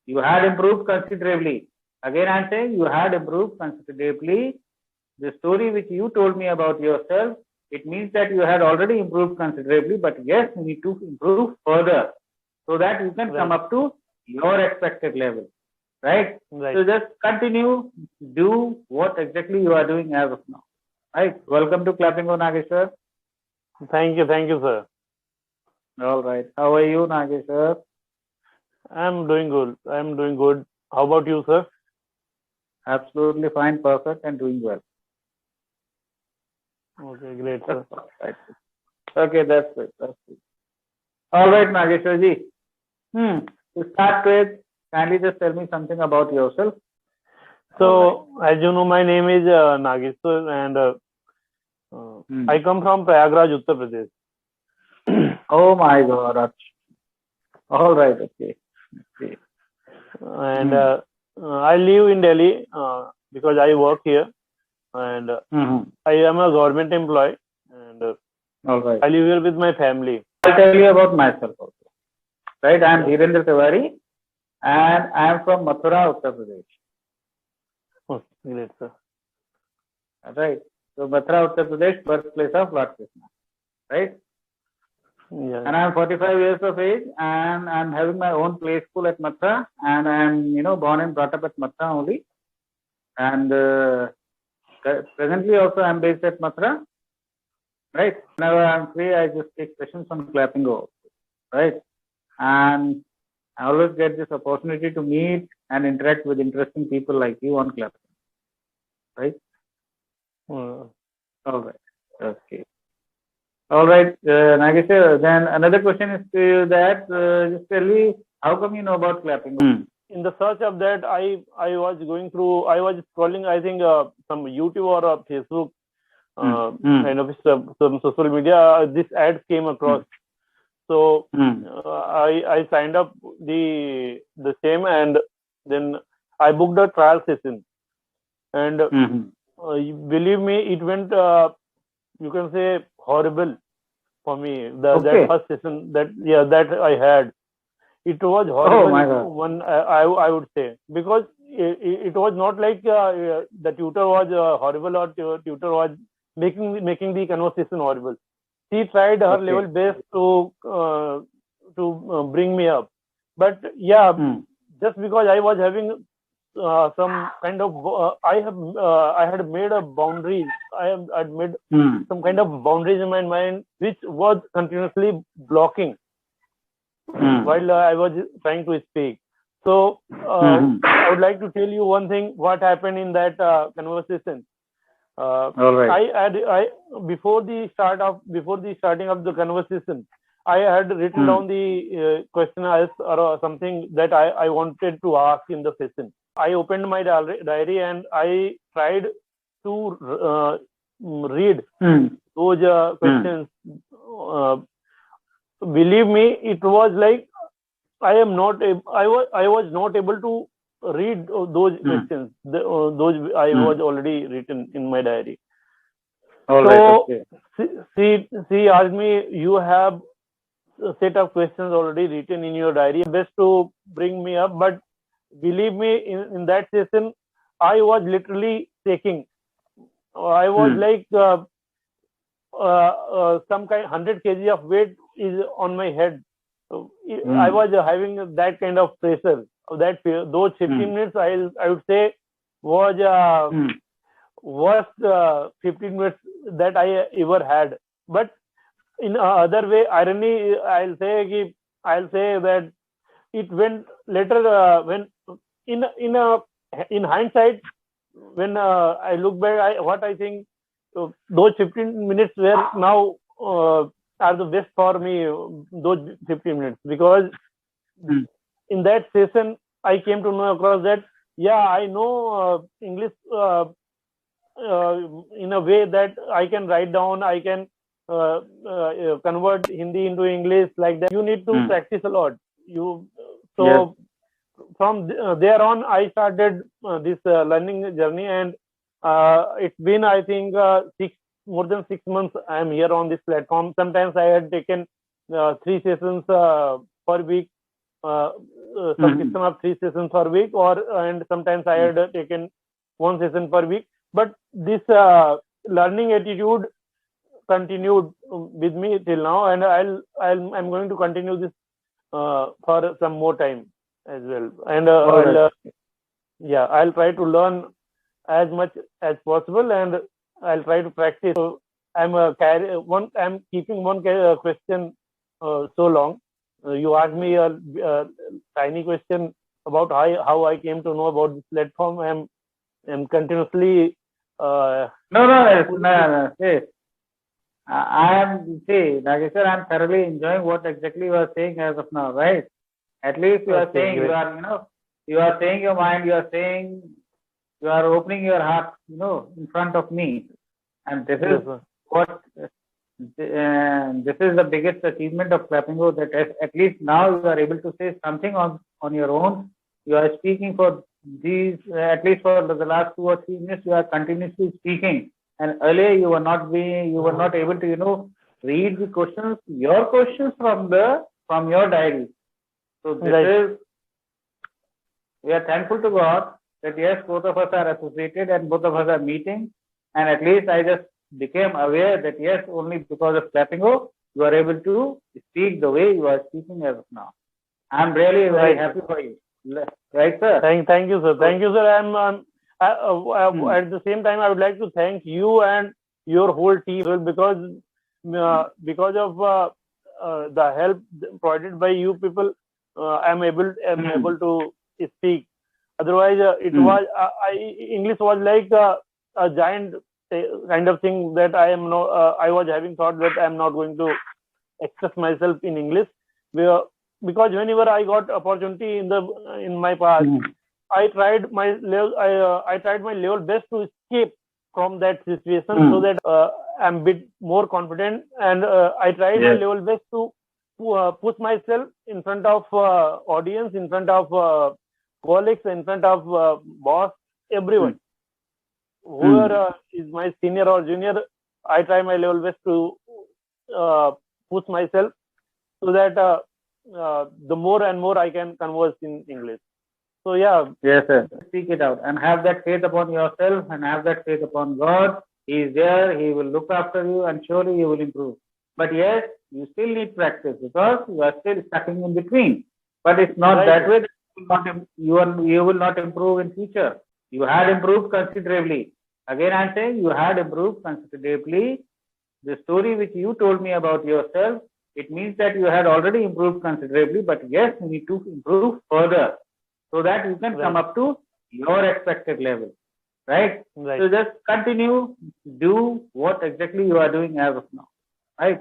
You had improved considerably. Again, I'm saying you had improved considerably. The story which you told me about yourself, it means that you had already improved considerably, but yes, you need to improve further so that you can come Right. up to your expected level. Right? Right. So just continue, do what exactly you are doing as of now. Right? Welcome to Clapingo, Nagesh sir. Thank you, sir. All right. How are you, Nagesh sir? I'm doing good. I'm doing good. How about you, sir? Absolutely fine, perfect, and doing well. Okay, great, sir. Right. Okay, that's good. That's good. All right, Nageshwar ji. To start with, kindly just tell me something about yourself. So, as you know, my name is Nagesh, sir, and I come from Prayagraj, Uttar Pradesh. Oh my God. All right. Okay. Okay. And I live in Delhi because I work here, and I am a government employee, and All right. I live here with my family. I'll tell you about myself also. Right, I am Dheeraj Tiwari, and I am from Mathura, Uttar Pradesh. Oh, great, sir. Right. So Mathura, Uttar Pradesh, birthplace of Lord Krishna. Right. Yeah. And I am 45 years of age, and I am having my own play school at Mathura, and I am born and brought up at Mathura only. And presently also I am based at Mathura. Right. Whenever I am free, I just take sessions on Clapingo. Right. And I always get this opportunity to meet and interact with interesting people like you on Clapingo. Right? All right. Okay. All right, Nagesh. Then another question is to you that just tell me how come you know about Clapingo? In the search of that, I was going through. I was scrolling. I think some YouTube or Facebook kind of some social media. This ad came across. So I signed up the same, and then I booked a trial session. And believe me, it went you can say horrible for me. That first session that I had, it was horrible. One I would say, because it was not like the tutor was horrible or tutor was making the conversation horrible. She tried her level best to bring me up, but just because I was having some kind of I had made a boundary. I had made some kind of boundaries in my mind, which was continuously blocking while I was trying to speak. So I would like to tell you one thing. What happened in that conversation? I before the starting of the conversation, I had written down the question or something that I wanted to ask in the session. I opened my diary and I tried to read those questions. Believe me, it was like I was not able to read those questions. Those I was already written in my diary. She asked me, "You have a set of questions already written in your diary. Best to bring me up." But believe me, in that session, I was literally shaking. I was like some kind 100 kg of weight is on my head. I was having that kind of pressure. That those 15 minutes, I would say, was worst 15 minutes that I ever had. But in other way, irony, I'll say that it went later when in hindsight, when I look back, what I think those 15 minutes were now are the best for me. Those 15 minutes, because in that session I came to know across that I know English in a way that I can write down, I can convert Hindi into English like that. You need to practice a lot. From there on, I started this learning journey, and it's been, I think, more than 6 months I am here on this platform. Sometimes I had taken 3 sessions per week, subscription of 3 sessions per week, and sometimes I had taken 1 session per week. But this learning attitude continued with me till now, and I'm going to continue this for some more time as well. And I'll try to learn as much as possible, and I'll try to practice. So I'm keeping one question so long. You asked me a tiny question about how I came to know about this platform. I'm continuously. No. See, Nagesh sir, I'm thoroughly enjoying what exactly you are saying as of now, right? At least you are saying great. You are saying your mind. You are opening your heart, in front of me, and this is what. This is the biggest achievement of Clapingo, that at least now you are able to say something on your own. You are speaking for these, at least for the last 2 or 3 minutes, you are continuously speaking. And earlier you were not able to, read the questions, your questions from your diary. So we are thankful to God that yes, both of us are associated and both of us are meeting. And at least I just became aware that yes, only because of Clapingo, you are able to speak the way you are speaking as of now. I'm really very happy for you. Right, sir? Thank you, sir. Thank you, sir. At the same time, I would like to thank you and your whole team because of the help provided by you people, I'm able to speak. Otherwise, English was like a giant kind of thing that I was having thought that I'm not going to express myself in English, because whenever I got opportunity in my past, I tried my level best to escape from that situation, so that I'm a bit more confident, and I tried my level best to push myself in front of audience, in front of colleagues, in front of boss, everyone. Whoever is my senior or junior, I try my level best to push myself, so that the more and more I can converse in English. So yeah. Yes, sir. Speak it out and have that faith upon yourself and have that faith upon God. He is there. He will look after you, and surely you will improve. But yes, you still need practice because you are still stuck in between. But it's not that way that you will not improve in future. You had improved considerably. Again, I'm saying you had improved considerably. The story which you told me about yourself, it means that you had already improved considerably, but yes, you need to improve further so that you can come up to your expected level, right? So just continue, do what exactly you are doing as of now, right?